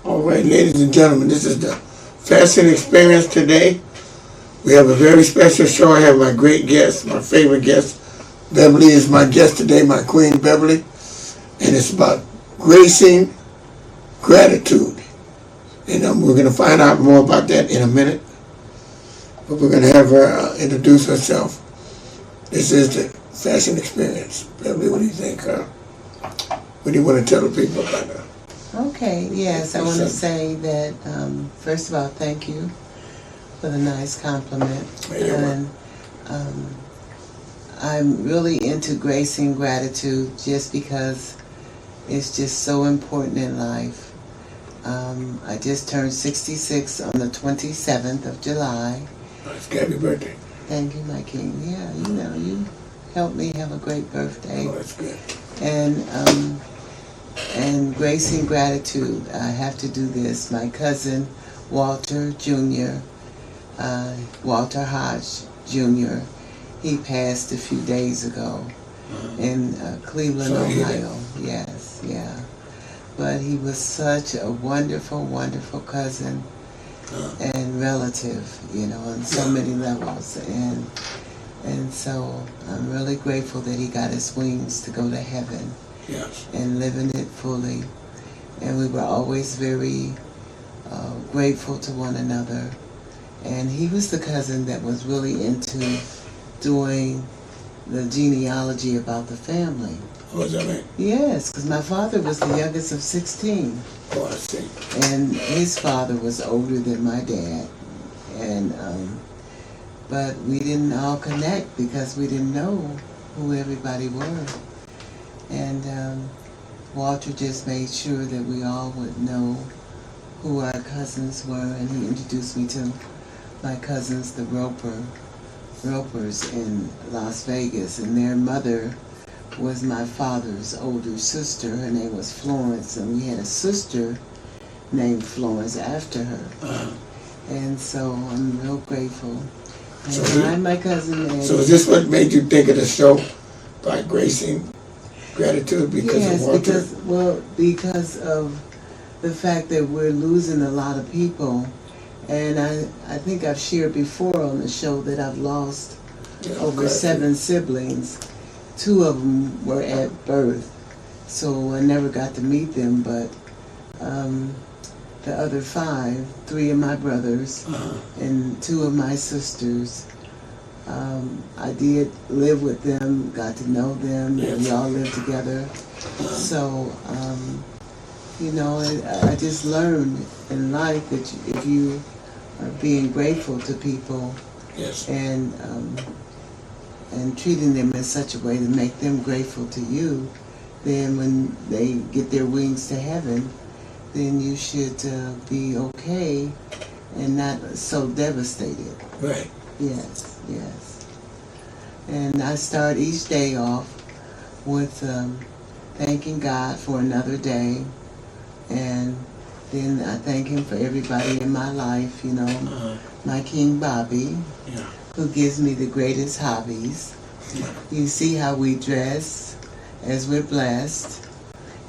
All right, ladies and gentlemen, this is the fashion experience today. We have a very special show. I have my great guest, my favorite guest. Beverly is my guest today, my Queen Beverly. And it's about gracing gratitude. And we're going to find out more about that in a minute. But we're going to have her introduce herself. This is the fashion experience. Beverly, what do you think? What do you want to tell the people about her? Okay, yes, I want to say that, first of all, thank you for the nice compliment. And I'm really into gracing gratitude just because it's just so important in life. I just turned 66 on the 27th of July. Happy birthday. Thank you, my king. Yeah, you helped me have a great birthday. Oh, that's good. And gracing gratitude, I have to do this. My cousin, Walter Jr., Walter Hodge Jr., he passed a few days ago in Cleveland, Ohio. Yes, yeah. But he was such a wonderful, wonderful cousin and relative, on so many levels. And so I'm really grateful that he got his wings to go to heaven. Yes. And living it fully. And we were always very grateful to one another. And he was the cousin that was really into doing the genealogy about the family. Oh, is that right? Yes, because my father was the youngest of 16. Oh, I see. And his father was older than my dad. And but we didn't all connect because we didn't know who everybody were. And Walter just made sure that we all would know who our cousins were, and he introduced me to my cousins, the Ropers in Las Vegas, and their mother was my father's older sister. Her name was Florence, and we had a sister named Florence after her. And so I'm real grateful. And I'm my cousin Eddie. So is this what made you think of the show by gracing gratitude because of Walter? Because of the fact that we're losing a lot of people. And I think I've shared before on the show that I've lost over 7 siblings. 2 of them were at birth, so I never got to meet them, but the other 5, 3 of my brothers and 2 of my sisters, I did live with them, got to know them, and we all lived together. So, I just learned in life that if you are being grateful to people and treating them in such a way to make them grateful to you, then when they get their wings to heaven, then you should be okay and not so devastated. Right. Yes, yes. And I start each day off with thanking God for another day, and then I thank Him for everybody in my life, my King Bobby, who gives me the greatest hobbies. You see how we dress as we're blessed,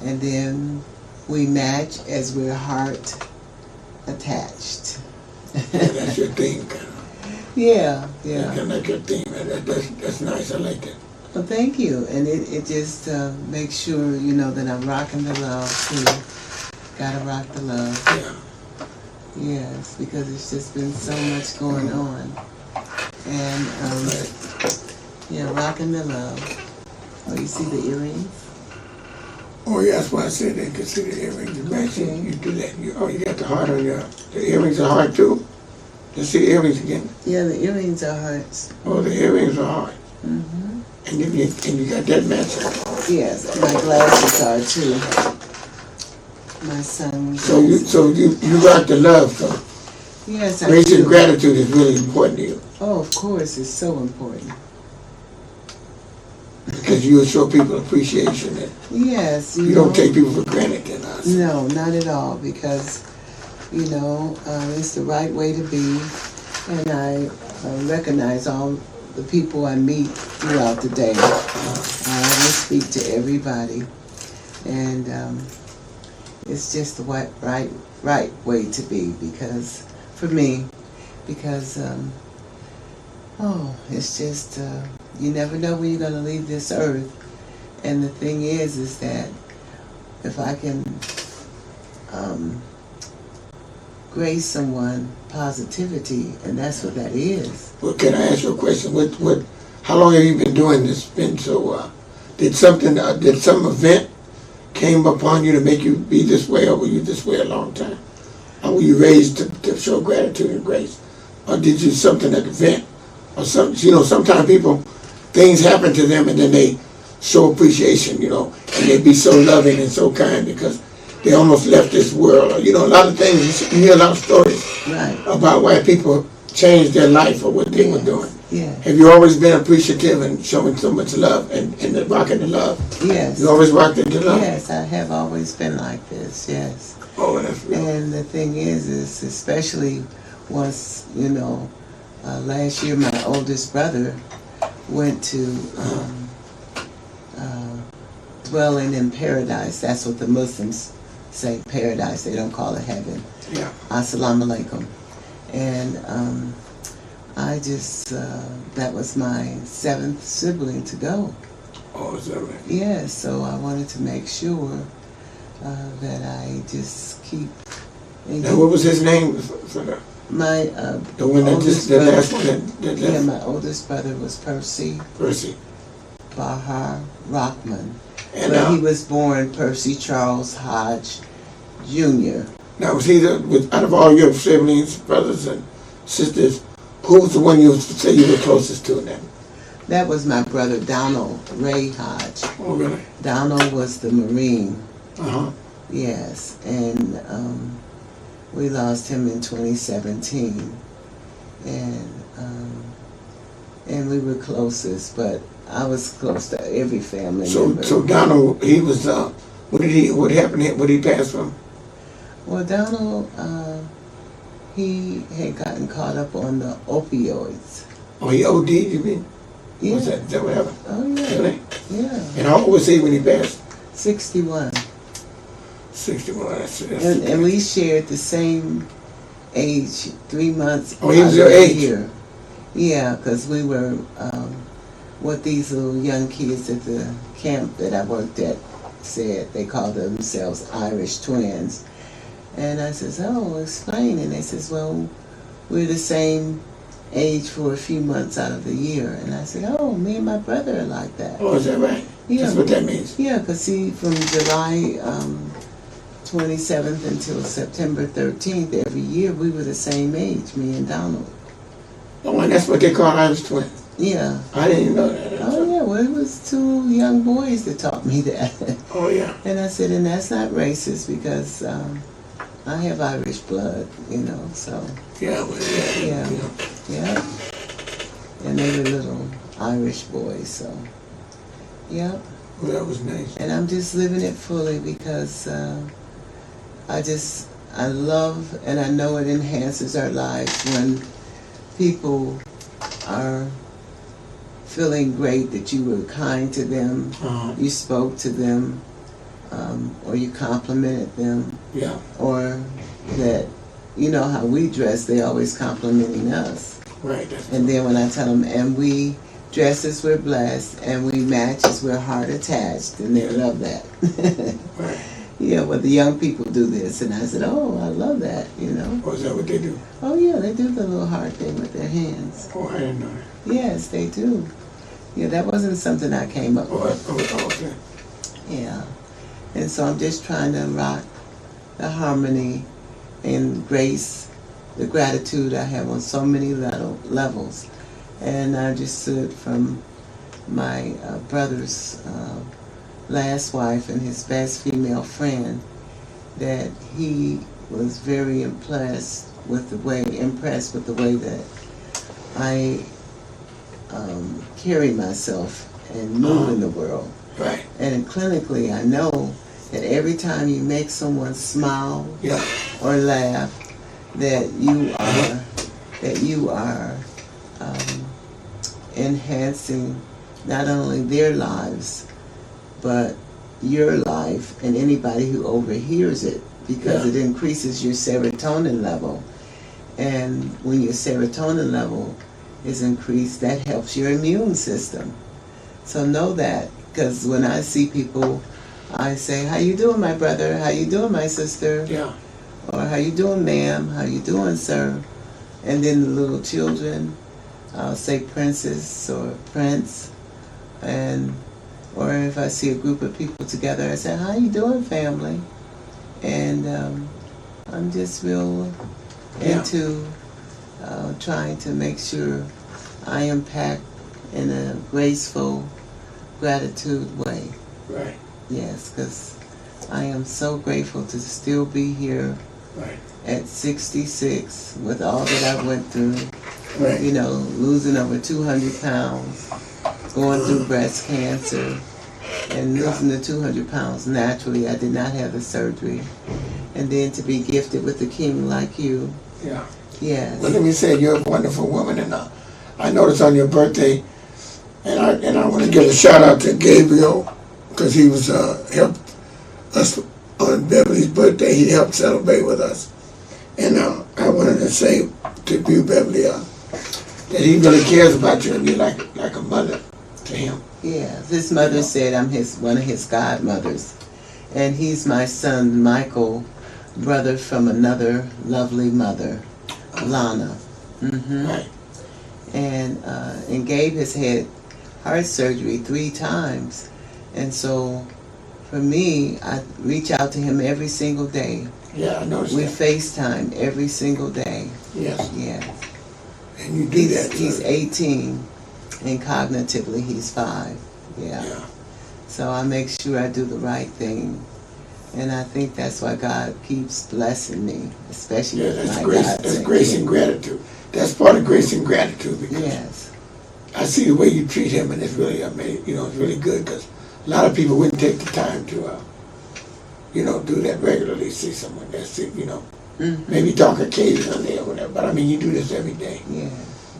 and then we match as we're heart attached. That's your theme, kind of. Yeah. I like your theme. That's nice. I like that. Well, thank you. And it just makes sure, that I'm rocking the love, too. Gotta rock the love. Yeah. Yes, because it's just been so much going on. And, rocking the love. Oh, you see the earrings? Oh, yeah, that's why I said they could see the earrings. Okay. You do that. You got the heart on your... The earrings are hard, too? Let's see the earrings again. Yeah, the earrings are hearts. Oh, the earrings are hard. Mm-hmm. And you got that matching? Yes, my glasses are, too. My son. So you rock the love, so. Yes, I do. Gracing gratitude is really important to you. Oh, of course, it's so important. Because you'll show people appreciation. Yes. You don't take people for granted in us. No, not at all, because, it's the right way to be, and I recognize all the people I meet throughout the day. I always speak to everybody, and it's just the right way to be, because for me, because it's just you never know when you're gonna leave this earth, and the thing is that if I can grace someone positivity, and that's what that is. Well, can I ask you a question? How long have you been doing this? Been so? Did some event came upon you to make you be this way, or were you this way a long time? Or were you raised to show gratitude and grace, or did you something at the event, or something? You know, sometimes things happen to them, and then they show appreciation. You know, and they be so loving and so kind because they almost left this world. Or, you know, a lot of things. You hear a lot of stories about why people changed their life or what they were doing. Yeah. Have you always been appreciative and showing so much love and rocking the love? Yes. You always rocked into love? Yes, I have always been like this, yes. Oh, that's real. And the thing is especially once, you know, last year my oldest brother went to dwelling in paradise. That's what the Muslims say, paradise. They don't call it heaven. Yeah. Assalamu alaikum. And I just, that was my 7th sibling to go. Oh, is that right? Yeah, so I wanted to make sure that I just keep. Now, what was his name for the? My the one that just the last one that left. Yeah, my oldest brother was Percy. Percy. Bahar Rockman. And but he was born Percy Charles Hodge Jr. Now, was he out of all your siblings, brothers and sisters, who was the one you would say you were closest to then? That was my brother Donald Ray Hodge. Oh, really? Donald was the Marine. Uh-huh. Yes, and we lost him in 2017, and we were closest, but I was close to every family member. So Donald, he was, what happened, what did he pass from? Well, Donald, he had gotten caught up on the opioids. Oh, he OD'd, you mean? Yeah. Is that what happened? Oh, yeah. Really? Yeah. And how old was he when he passed? 61. 61, that's and we shared the same age, 3 months. Oh, he was your age? Year. Yeah, because we were what these little young kids at the camp that I worked at said. They called themselves Irish twins. And I says, oh, explain. And they says, well, we're the same age for a few months out of the year. And I said, oh, me and my brother are like that. Oh, is that right? Yeah. That's what that means? Yeah, because see, from July 27th until September 13th, every year we were the same age, me and Donald. Oh, and that's what they call Irish twins? Yeah. I didn't even know that. Oh, yeah, well, it was 2 young boys that taught me that. Oh, yeah. And I said, and that's not racist because I have Irish blood, you know, so. Yeah, well, yeah. Yeah. And they were little Irish boys, so. Yep. Well, that was nice. And I'm just living it fully because I love and I know it enhances our lives when people are feeling great that you were kind to them, you spoke to them, or you complimented them. Yeah. Or that, you know how we dress, they always complimenting us. Right. And then when I tell them, and we dress as we're blessed, and we match as we're heart attached, and they love that. Right. Yeah, well, the young people do this, and I said, oh, I love that, you know. Oh, is that what they do? Oh, yeah, they do the little heart thing with their hands. Oh, I didn't know that. Yes, they do. Yeah, that wasn't something I came up with. Oh, okay. Yeah. And so I'm just trying to rock the harmony and grace, the gratitude I have on so many levels. And I just stood from my brother's last wife and his best female friend that he was very impressed with the way that I carry myself and move in the world. Right. And clinically, I know that every time you make someone smile or laugh, that you are enhancing not only their lives, but your life and anybody who overhears it, because Yeah. it increases your serotonin level. And when your serotonin level is increased, that helps your immune system. So know that, because when I see people, I say, "How you doing, my brother? How you doing, my sister?" Yeah. Or "How you doing, ma'am? How you doing, sir?" And then the little children, I'll say princess or prince. And or if I see a group of people together, I say, "How you doing, family?" And I'm just real into trying to make sure I impact in a graceful, gratitude way. Right. Yes, because I am so grateful to still be here Right. at 66 with all that I went through. Right. You know, losing over 200 pounds, going through breast cancer, and losing the 200 pounds naturally. I did not have the surgery. And then to be gifted with a king like you. Yeah. Yes. Well, let me say, you're a wonderful woman, and I noticed on your birthday, and I want to give a shout out to Gabriel, because he was helped us on Beverly's birthday. He helped celebrate with us, and I wanted to say to you, Beverly, that he really cares about you, and you're like a mother to him. Yes. His mother said I'm one of his godmothers, and he's my son Michael, brother from another lovely mother, Lana. Right. And Gabe has had heart surgery 3 times, and so for me, I reach out to him every single day. Yeah, I noticed We that. FaceTime every single day. Yes. Yes. And you do that. He's 18, and cognitively he's 5. Yeah. Yeah. So I make sure I do the right thing, and I think that's why God keeps blessing me, especially Yeah, with that's my grace. God. That's grace and gratitude. That's part of grace and gratitude, because Yes. I see the way you treat him, and it's really amazing. You know, it's really good, because a lot of people wouldn't take the time to, do that regularly. See someone that's sick, maybe talk occasionally or whatever. But I mean, you do this every day, Yeah.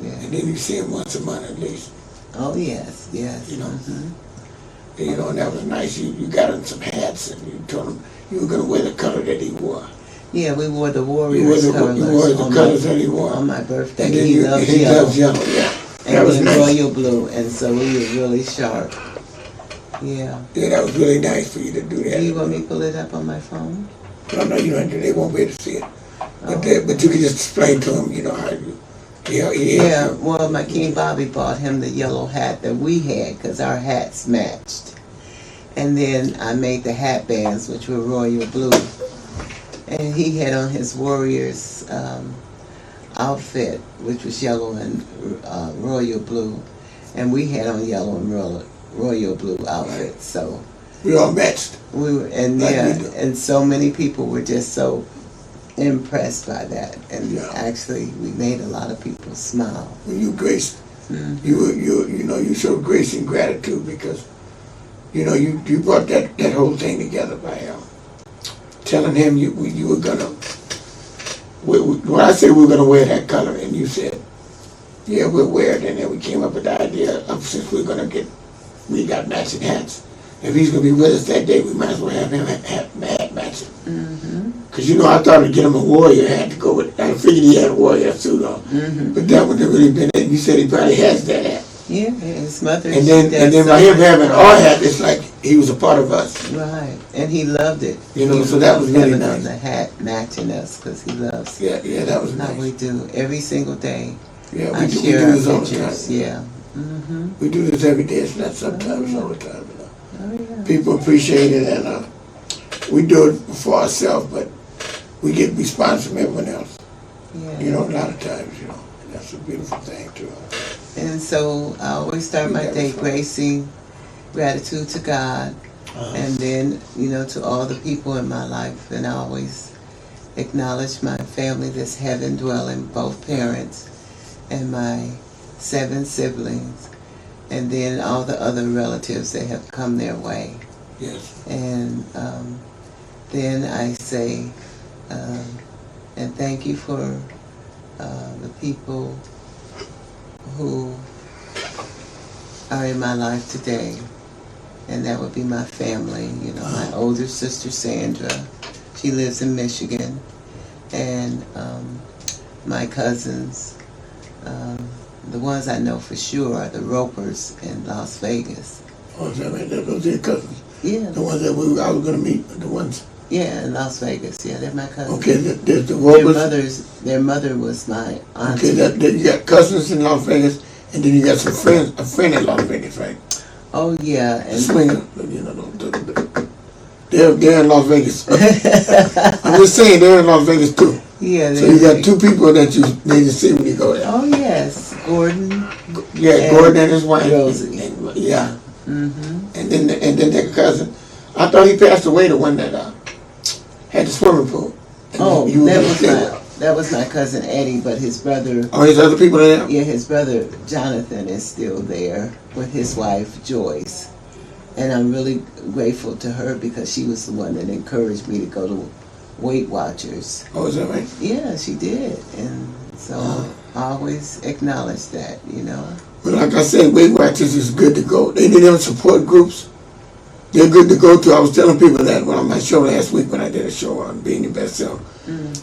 Yeah. and then you see him once a month at least. Oh yes. Yes. You know. Mhm. And that was nice. You got him some hats, and you told him you were going to wear the color that he wore. Yeah, we wore the You Warriors colors wore the colors that he wore. on my birthday. And then He loves yellow. Yeah. And That was then nice. royal blue, and so we were really sharp. Yeah. Yeah, that was really nice for you to do that. Do you want me to pull it up on my phone? No, you don't. They won't be able to see it. But Oh. but you can just explain to him, how you. Yeah, well, my King Bobby bought him the yellow hat that we had, because our hats matched. And then I made the hat bands, which were royal blue. And he had on his Warriors outfit, which was yellow and royal blue. And we had on yellow and royal blue outfits. So We all matched. we were, and Like yeah, we do. and so many people were just so impressed by that. And Yeah. actually, we made a lot of people smile. When you grace, Mhm. you show grace and gratitude, because, you brought that whole thing together by telling him you were gonna. When I said we were gonna wear that color, and you said, yeah, we'll wear it, and then we came up with the idea of, since we got matching hats. If he's gonna be with us that day, we might as well have him hat matching. Mm-hmm. Cause I thought to get him a warrior hat to go with it. I figured he had a warrior suit on, Mm-hmm. but that would have really been it. You said he probably has that hat. Yeah, his mother. And she then does by so him much having for our us. hat, it's like he was a part of us. Right, and he loved it. You know, He so that was loved really having on nice. the hat matching us, because he loves Yeah, that was how we nice. do every single day. Yeah, I we do share our this all the pictures. time. Yeah. Mm-hmm. We do this every day. It's not sometimes, all the time. Oh yeah. People appreciate it, and we do it for ourselves, but we get response from everyone else. Yeah. A lot of times, and that's a beautiful thing too. And so I always start my That was day fun. gracing gratitude to God, and then to all the people in my life, and I always acknowledge my family that's heaven dwelling, both parents and my 7 siblings, and then all the other relatives that have come their way. Yes. And then I say, and thank you for the people who are in my life today. and that would be my family. You know, my older sister Sandra, she lives in Michigan, and my cousins. The ones I know for sure are the Ropers in Las Vegas. Oh, is that right? Those are your cousins? Yeah. The ones that I was going to meet, the ones... Yeah, in Las Vegas. Yeah, they're my cousins. Okay, there's the Ropers. Their mother was my auntie. Okay, you got cousins in Las Vegas, and then you got some friends, a friend in Las Vegas, right? Oh, yeah. And Swinger, you know, they're in Las Vegas. I'm just saying, they're in Las Vegas too. Yeah. So you got two people that you need to see when you go there. Oh, yes. Gordon. Yeah, Gordon and his wife. Rosie. Yeah. Mm-hmm. And then their cousin. I thought he passed away, the one that had the swimming pool. And Oh, you that was my cousin Eddie, but his brother. Oh, there's other people there? Yeah, his brother Jonathan is still there with his wife Joyce. And I'm really grateful to her because she was the one that encouraged me to go to Weight Watchers. Oh, is that right? Yeah, she did. And so I always acknowledge that, you know. But like I said, Weight Watchers is good to go. They do them support groups. They're good to go to. I was telling people that on my show last week when I did a show on being your best self.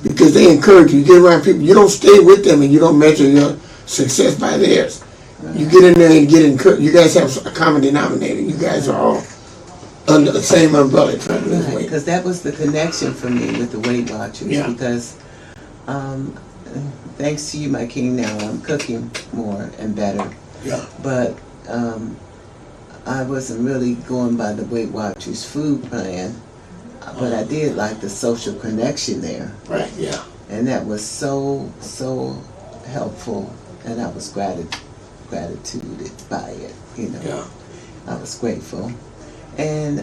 Because they encourage you. You get around people. You don't stay with them and you don't measure your success by theirs. Right. You get in there and get encouraged. You guys have a common denominator. You guys are all under the same umbrella trying to lose weight. Because that was the connection for me with the Weight Watchers. Yeah. Because thanks to you, my king, now I'm cooking more and better. Yeah. But I wasn't really going by the Weight Watchers food plan, but I did like the social connection there. Right, yeah. And that was so helpful, and I was gratitude by it, you know. Yeah. I was grateful. And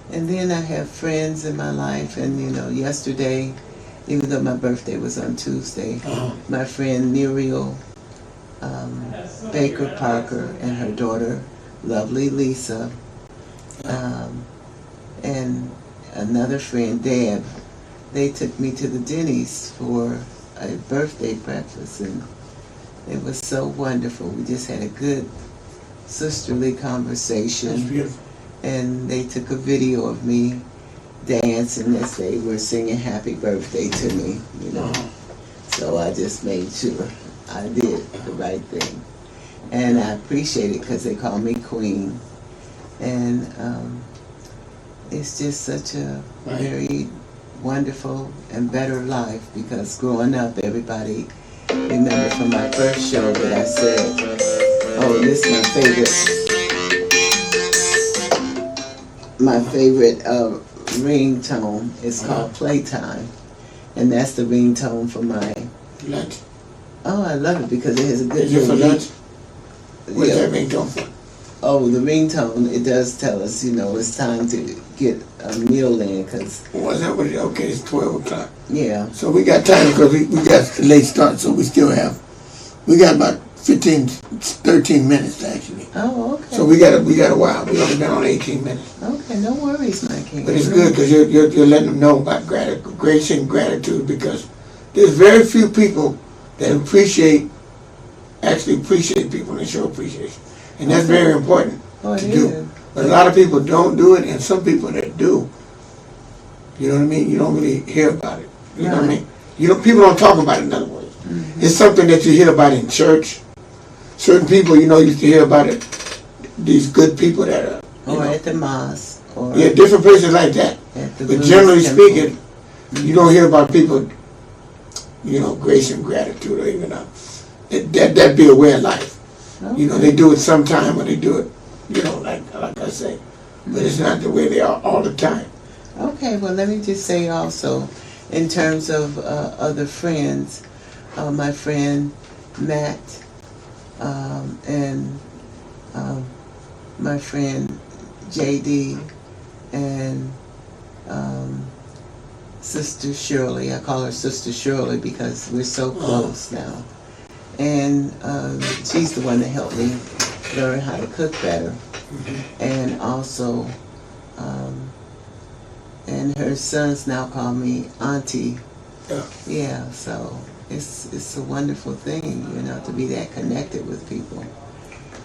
then I have friends in my life, and you know, yesterday, even though my birthday was on Tuesday, my friend Muriel Baker Parker and her daughter, lovely Lisa, and another friend, Deb, they took me to the Denny's for a birthday breakfast, and it was so wonderful. We just had a good sisterly conversation. That's beautiful. And they took a video of me dancing as they were singing happy birthday to me, you know. So I just made sure I did the right thing. And I appreciate it because they call me Queen. And it's just such a very wonderful and better life, because growing up, everybody remember from my first show that I said, oh, this is my favorite ringtone is called Playtime. And that's the ringtone for my lunch. Oh, I love it because it has a good Is it for lunch? What's that ringtone for? Oh, the ringtone, it does tell us, you know, it's time to get a meal in, because... Was that what it is? Okay, it's 12 o'clock. Yeah. So we got time because we got a late start, so we still have... We got about 13 minutes, actually. Oh, okay. So we got a while. We only been on 18 minutes. Okay, no worries, my king. But it's good because you're letting them know about grace and gratitude, because there's very few people that actually appreciate people and show appreciation. And that's very important to do. But a lot of people don't do it, and some people that do, you know what I mean? You don't really hear about it. You know what I mean? People don't talk about it, in other words. It's something that you hear about in church. Certain people, you know, used to hear about it. These good people that are... Or at the mosque. Or yeah, different places like that. But generally speaking, you don't hear about people, you know, grace and gratitude, or even that'd be a way of life. Okay. You know, they do it sometime, or they do it, you know, like I say. But it's not the way they are all the time. Okay, well, let me just say also, in terms of other friends, my friend Matt, and my friend JD, and Sister Shirley. I call her Sister Shirley because we're so close now. And she's the one that helped me learn how to cook better. And also, and her sons now call me Auntie. Yeah, so it's a wonderful thing, you know, to be that connected with people.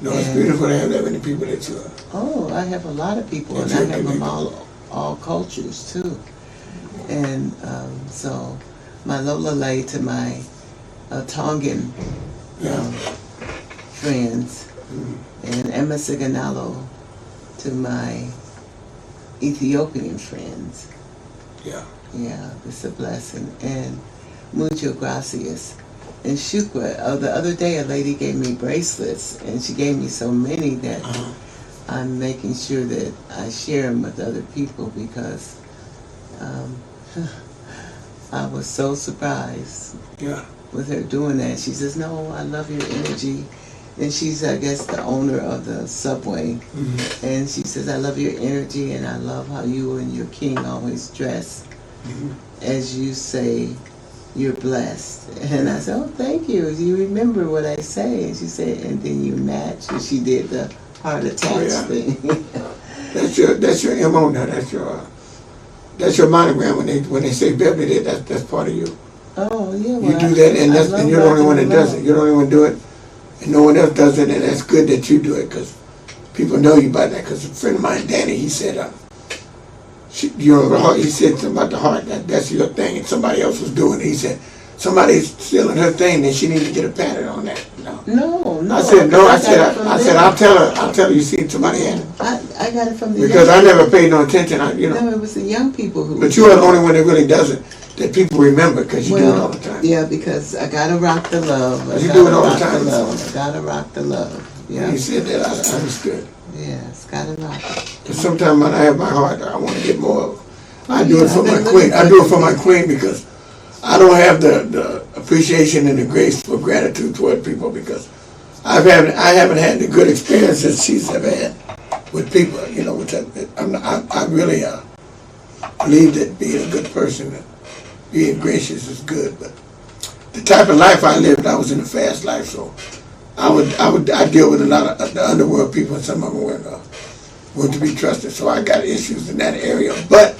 No, it's beautiful to have that many people that you are. Oh, I have a lot of people, and I have them all cultures too. And so my Lola lay to my Tongan friends, and Emma Siganalo to my Ethiopian friends. Yeah. Yeah, it's a blessing. And mucho gracias. And shukra. The other day a lady gave me bracelets, and she gave me so many that I'm making sure that I share them with other people, because I was so surprised with her doing that. She says, "No, I love your energy." And she's, I guess, the owner of the Subway. And she says, "I love your energy, and I love how you and your king always dress. As you say, you're blessed." And I said, "Oh, thank you. You remember what I say." And she said, "And then you match." And she did the heart attach thing. That's your MO now. That's your monogram when they say Beverly did. That's part of you. Oh yeah. You do that, and you're the only one that does it. You're the only one to do it, and no one else does it. And that's good that you do it, because people know you by that. Because a friend of mine, Danny, he said, he said something about the heart. That's your thing, and somebody else was doing it. He said, somebody's stealing her thing, then she needs to get a pattern on that. No. I said, no. I said, I'll tell her you see somebody had it. I got it from the because I never paid no attention. No, it was the young people who. But you are the only one that really does it, that people remember, because you do it all the time. Yeah, because I gotta rock the love. You do it all the time. I gotta rock the love. Yeah. When you said that, I understood. Yeah, it's gotta rock it. Because sometimes when I have my heart, I want to get more of it. I do it for my queen. I do it for my queen, because I don't have the appreciation and the grace for gratitude toward people, because I haven't had the good experiences she's ever had with people. Which I really believe that being a good person and being gracious is good. But the type of life I lived, I was in a fast life, so I deal with a lot of the underworld people, and some of them weren't to be trusted. So I got issues in that area, but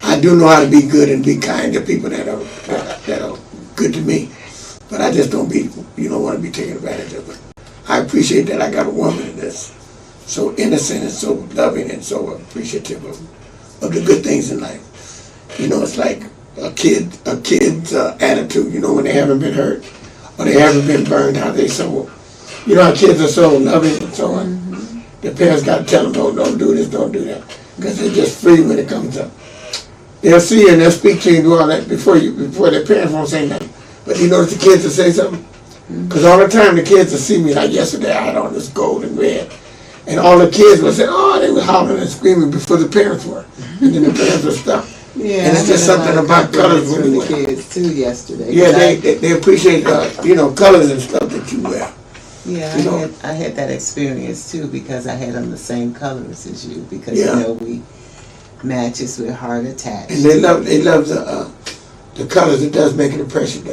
I do know how to be good and be kind to people that are good to me. But I just don't want to be taken advantage of it. I appreciate that I got a woman that's so innocent and so loving and so appreciative of the good things in life. It's like a kid's attitude. When they haven't been hurt or they haven't been burned, how they so. How kids are so loving and so on. Their parents got to tell them, don't do this, don't do that, because they're just free when it comes up. They'll see you and they'll speak to you and do all that before their parents won't say nothing. But you notice the kids will say something? Because all the time the kids will see me, like yesterday I had on this gold and red. And all the kids would say, oh, they were hollering and screaming before the parents were. And then the parents would stop. Yeah, and it's just something about colors when you wear. The kids too yesterday. Yeah, they appreciate colors and stuff that you wear. Yeah, I had that experience too, because I had on the same colors as you, because we matches with heart attached. And they love the colors. It does make an impression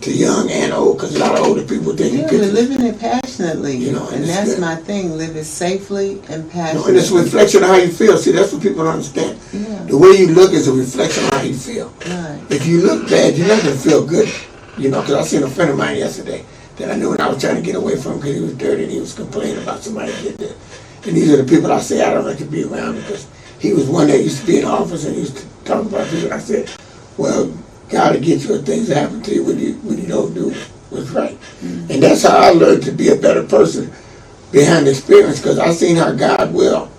to young and old, because a lot of older people taking pictures. We're living it passionately, and that's good. My thing. Live it safely and passionately. And it's a reflection of how you feel. See, that's what people don't understand. Yeah. The way you look is a reflection of how you feel. Right. If you look bad, you're not going to feel good. Because I seen a friend of mine yesterday that I knew, and I was trying to get away from because he was dirty and he was complaining about somebody that did that. And these are the people I say I don't like to be around, because he was one that used to be in office and he used to talk about people. I said, well, God will get you when things happen to you when you don't do what's right. And that's how I learned to be a better person behind experience, because I seen how God will,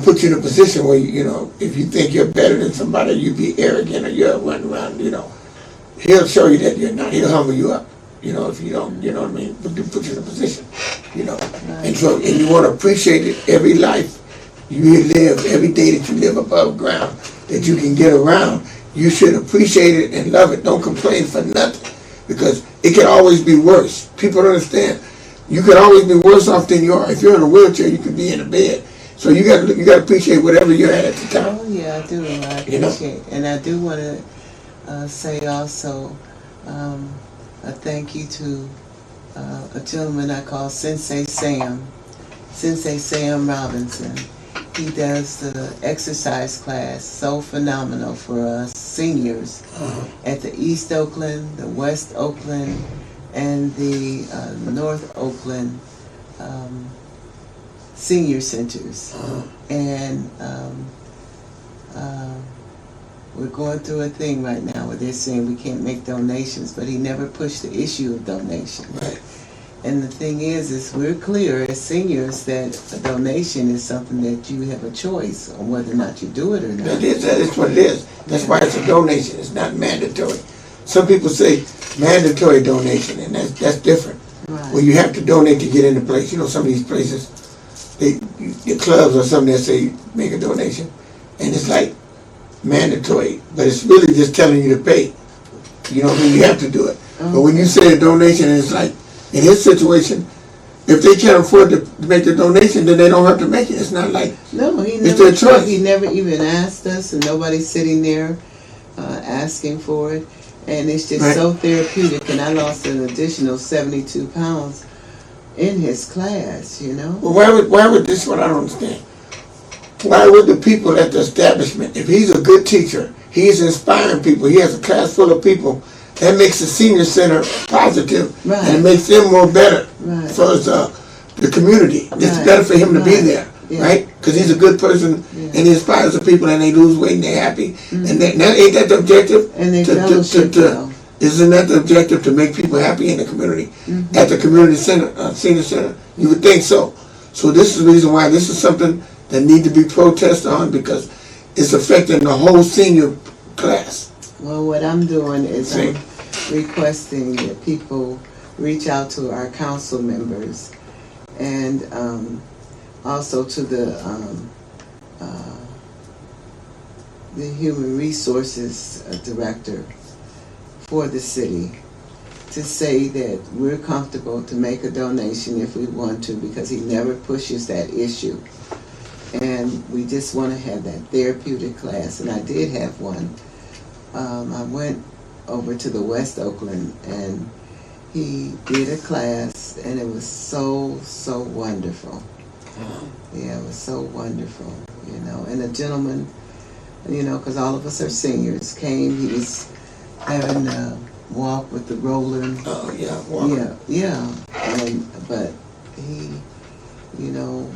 put you in a position where, if you think you're better than somebody, you be arrogant or you're running around, He'll show you that you're not. He'll humble you up, if you don't, you know what I mean? Put you in a position, And so, and you want to appreciate it every life you live, every day that you live above ground, that you can get around. You should appreciate it and love it. Don't complain for nothing, because it can always be worse. People don't understand. You can always be worse off than you are. If you're in a wheelchair, you could be in a bed. So you got to appreciate whatever you're at the time. Oh yeah, I do. I appreciate, and I do want to say also a thank you to a gentleman I call Sensei Sam Robinson. He does the exercise class, so phenomenal for us seniors at the East Oakland, the West Oakland, and the North Oakland senior centers. And we're going through a thing right now where they're saying we can't make donations, but he never pushed the issue of donation. Right. And the thing is we're clear as seniors that a donation is something that you have a choice on whether or not you do it or not. That is what it is. That's why it's a donation. It's not mandatory. Some people say mandatory donation, and that's different. Right. Well, you have to donate to get into place. You know, some of these places, the clubs or something that say make a donation, and it's like mandatory, but it's really just telling you to pay. You know, you have to do it. Okay. But when you say a donation, it's like, in his situation, if they can't afford to make the donation, then they don't have to make it. It's not like, no, it's their choice. He never even asked us, and nobody's sitting there asking for it. And it's just so therapeutic. And I lost an additional 72 pounds in his class, you know. Well, why would this? What I don't understand. Why would the people at the establishment, if he's a good teacher, he's inspiring people, he has a class full of people, that makes the senior center positive, and it makes them more better for the community. It's better for him to be there, right? Because he's a good person, and he inspires the people, and they lose weight, and they're happy. And that ain't that the objective? And they fellowship well. Isn't that the objective, to make people happy in the community? At the community center, senior center? You would think so. So this is the reason why this is something that need to be protested on, because it's affecting the whole senior class. Well, what I'm doing is I'm requesting that people reach out to our council members, and also to the human resources director for the city, to say that we're comfortable to make a donation if we want to, because he never pushes that issue. And we just want to have that therapeutic class. And I did have one. I went over to the West Oakland, and he did a class, and it was so wonderful. Yeah, it was so wonderful, you know. And a gentleman, you know, because all of us are seniors, came. He was having a walk with the roller. Oh, yeah, walk. Yeah. But he, you know,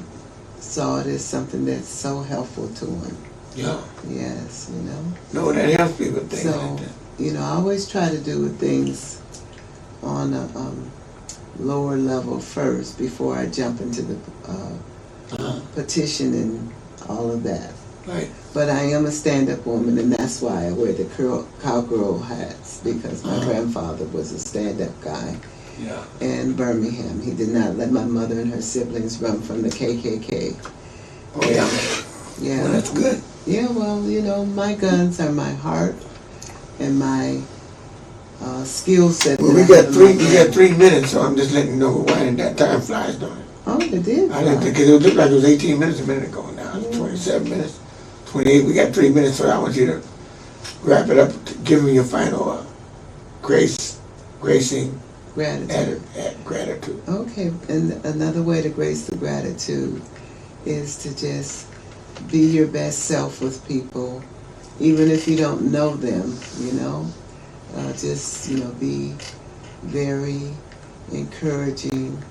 saw it as something that's so helpful to him. Yeah. Yes, you know. No, that helps people think So, like that. you know, I always try to do things on a lower level first before I jump into the petition and all of that. Right. But I am a stand-up woman, and that's why I wear the cowgirl hats, because my grandfather was a stand-up guy. Yeah. In Birmingham. He did not let my mother and her siblings run from the KKK. Oh, yeah. Yeah. Well, that's good. Yeah, well, you know, my guns are my heart and my skill set. Well, we got 3 minutes, so I'm just letting you know why that time flies, don't it? Oh, it did. I didn't think, because it looked like it was 18 minutes a minute ago. Now it's 27 minutes, 28. We got 3 minutes, so I want you to wrap it up. Give me your final gracing. Gratitude. Gratitude. Okay, and another way to grace the gratitude is to just be your best self with people, even if you don't know them, you know. Just, you know, be very encouraging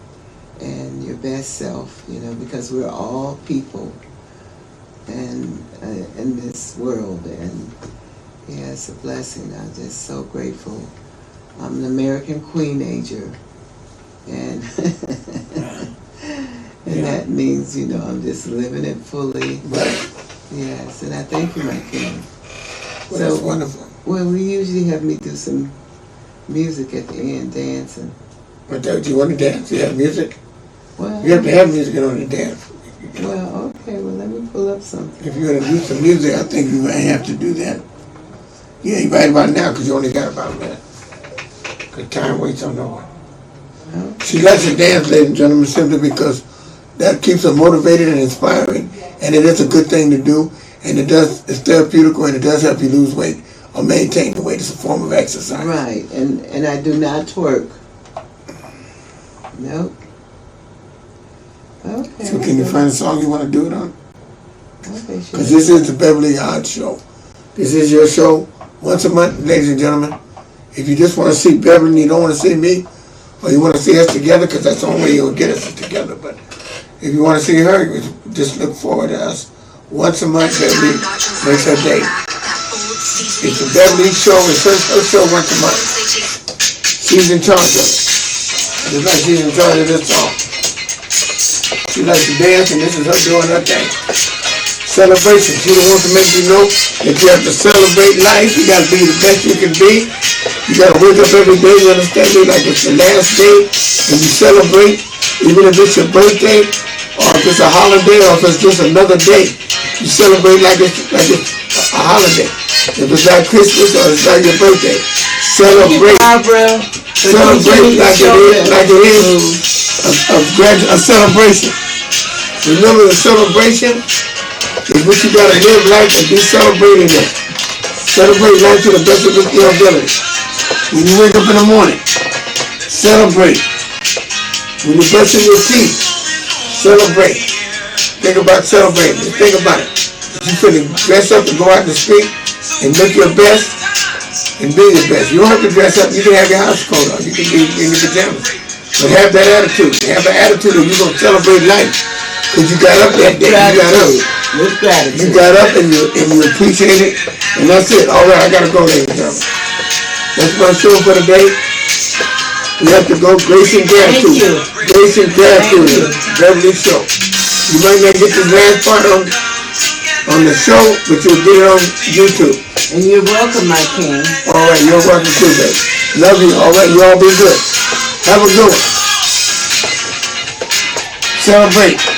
and your best self, you know, because we're all people and in this world, and yeah, it's a blessing. I'm just so grateful. I'm an American Queenager, and that means, you know, I'm just living it fully. Right. Yes, and I thank you, my king. Well, that's wonderful. Well, we usually have me do some music at the end, dancing. But do you want to dance? You have music? Well, You have to have music in order to dance. Well, okay, well, let me pull up something. If you're going to do some music, I think you might have to do that. Yeah, you right about now, because you only got about a minute. Because time waits on no one. Okay. She likes to dance, ladies and gentlemen, simply because that keeps her motivated and inspiring, and it is a good thing to do, and it's therapeutic, and it does help you lose weight or maintain the weight. It's a form of exercise. Right, and I do not twerk. Nope. Okay. So can you find a song you want to do it on? Okay, sure. Because this is the Beverly Odd Show. This is your show once a month, ladies and gentlemen. If you just want to see Beverly and you don't want to see me, or you want to see us together, because that's the only way you'll get us together. But if you want to see her, just look forward to us. Once a month, Beverly makes her day. It's the Beverly show. It's her show once a month. She's in charge of it. Just like she's in charge of this song. She likes to dance, and this is her doing her thing. Celebration. She the one to make you know that you have to celebrate life. You got to be the best you can be. You got to wake up every day, you understand me, like it's the last day, and you celebrate, even if it's your birthday, or if it's a holiday, or if it's just another day. You celebrate like it's a holiday. If it's not Christmas or it's not your birthday, celebrate. Celebrate like it is a celebration. Remember, the celebration is what you gotta live life and be celebrating it. Celebrate life to the best of your ability. When you wake up in the morning, celebrate. When you're brushing your teeth, celebrate. Think about celebrating. Just think about it. You finna dress up and go out in the street and look your best and be your best. You don't have to dress up. You can have your house coat on. You can be in your pajamas. But have that attitude. Have an attitude that you're going to celebrate life. Because you got up that day. You got up. With gratitude. You got up and you appreciate it. And that's it. All right, I got to go, ladies and gentlemen. That's my show for today. We have to go. Grace and gratitude. Grace and gratitude. Beverly Show. You might not get the last part on the show, but you'll get it on YouTube. And you're welcome, my king. All right, you're welcome too, baby. Love you. All right, you all be good. Have a good one. Celebrate.